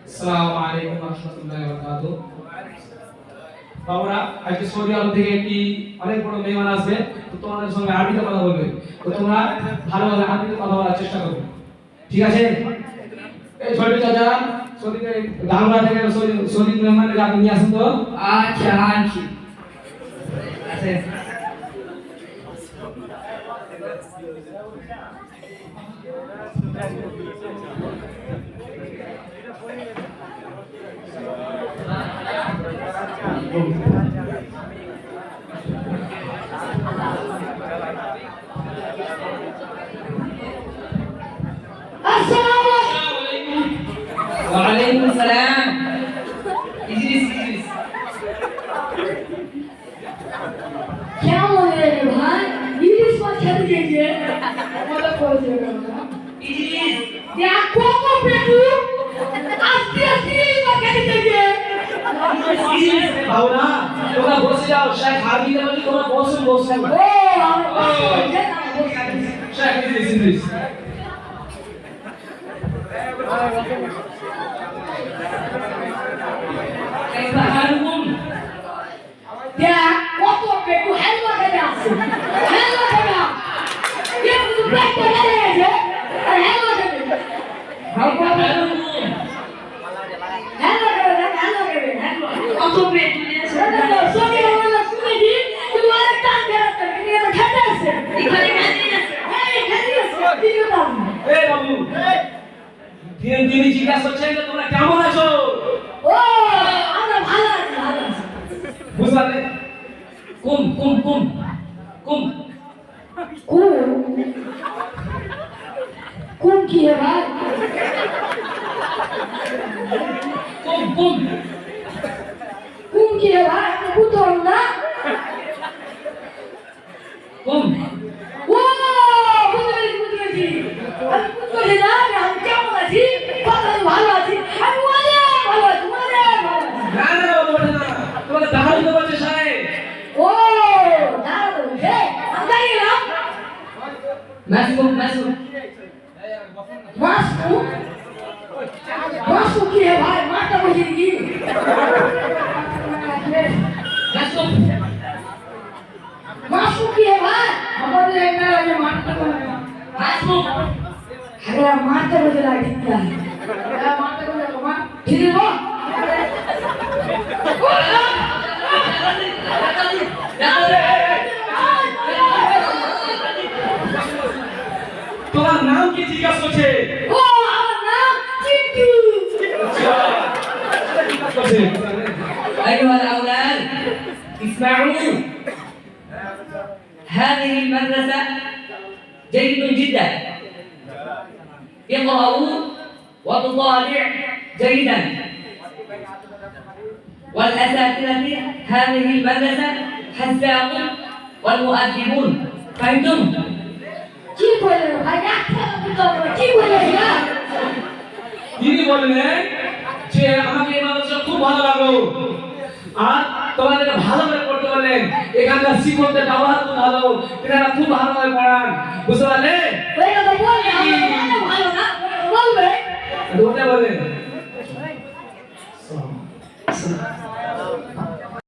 আসসালামু আলাইকুম ওয়া রাহমাতুল্লাহি ওয়া বারাকাতুহু। বাবারা, আজকে সৌদি আরব থেকে একটি অনেক বড় মেহমান আসবে, তো তোমাদের সঙ্গে আরবিতে কথা বলবে, তো তোমরা ভালোভাবে আরবিতে কথা বলার চেষ্টা করবে, ঠিক আছে? এই ছোট চাচা, সৌদিতে বাংলা থেকে সৌদি মেহমানকে আপনি নিয়ে আসুন তো। আচ্ছা আনছি। আছে ওয়ালাইকুম সালাম। ইজলিস কেমন রে ভাই? ইলিশ মাছ খেতে গিয়েছে মজা করেছে ইজলিস দেখো তো পেটু আস্তে আস্তে ইলিশ মাছ খেতে গিয়ে বাবারা, তোমরা বসে যাও, শেখ আরবিতে বলি, তোমরা বসুন। ও আমি শেখ ইংলিশ কাইফা হালুকুম? দেখ কত পেটু হেলমা খেতে আসছে হেলমা খেতে কে বুঝু পেটটা গেলে গেছে আর হেলমা খেতে কাইফা হালুকুম? হেলমা খেতে দেখ হেলমা খেতে হেলমা কত পেট নিয়েছে? সঙ্গে আমরা শুনেছি তুই অনেক টান বেরোতে নিয়ে খেতে আসছে এখানে কাজে আছে। এই খেতে আসছে দিও না এই বাবু, তিনি জিজ্ঞাসা করছেন যে তোমরা কেমন আছো? ও আমরা ভালো আছি ভালো আছি বুঝলে? কুম কুম কুম কুম কোন কি হে ভাই কুম কুম কোন কি হে ভাই আমি বুঝলাম না কুম ও বুঝতে পেরেছি আমি বুঝতে না আমি কেমন আছি ভালো আছি আমি অনেক ভালো আছি অনেক ভালো আছি না না বাবু, ওটা না, তোমাদের দাঁড়াতে তো বলছে সাহেব। ও দাঁড়াও হে আমি দাঁড়িয়েলাম মাসুম মাসুম মাসু মাসু কি হে ভাই মারটা বসে কি মাসুম মাসু কি হে ভাই আমাদের একটা আগে মারটা বসে মাসুম আরে মারটা বসে লাগে মারটা বসে মা ঠিক আছে তোমার নাম কি জিজ্ঞাসা করছে? ও আমার নাম চিন্টু أيها الأولاد اسمعوا. هذه المدرسة جيد جدا، اقرأوا وتطالع جيدا. والأساتذة هذه المدرسة حساق والمؤدبون، فهمتم؟ কি বলে ভাই একটা কি বলে না তিনি বললেন যে আমাকে এই মাদ্রাসা খুব ভালো লাগলো, আর তোমাদের ভালো করে পড়তে বললেন, এখানকার শিক্ষকদের ব্যবহার খুব ভালো, এনারা খুব ভালোভাবে পড়ান, বুঝতে পারলে? ওই কথা বলে আমরা ভালো না বলবে ওটা বলেন।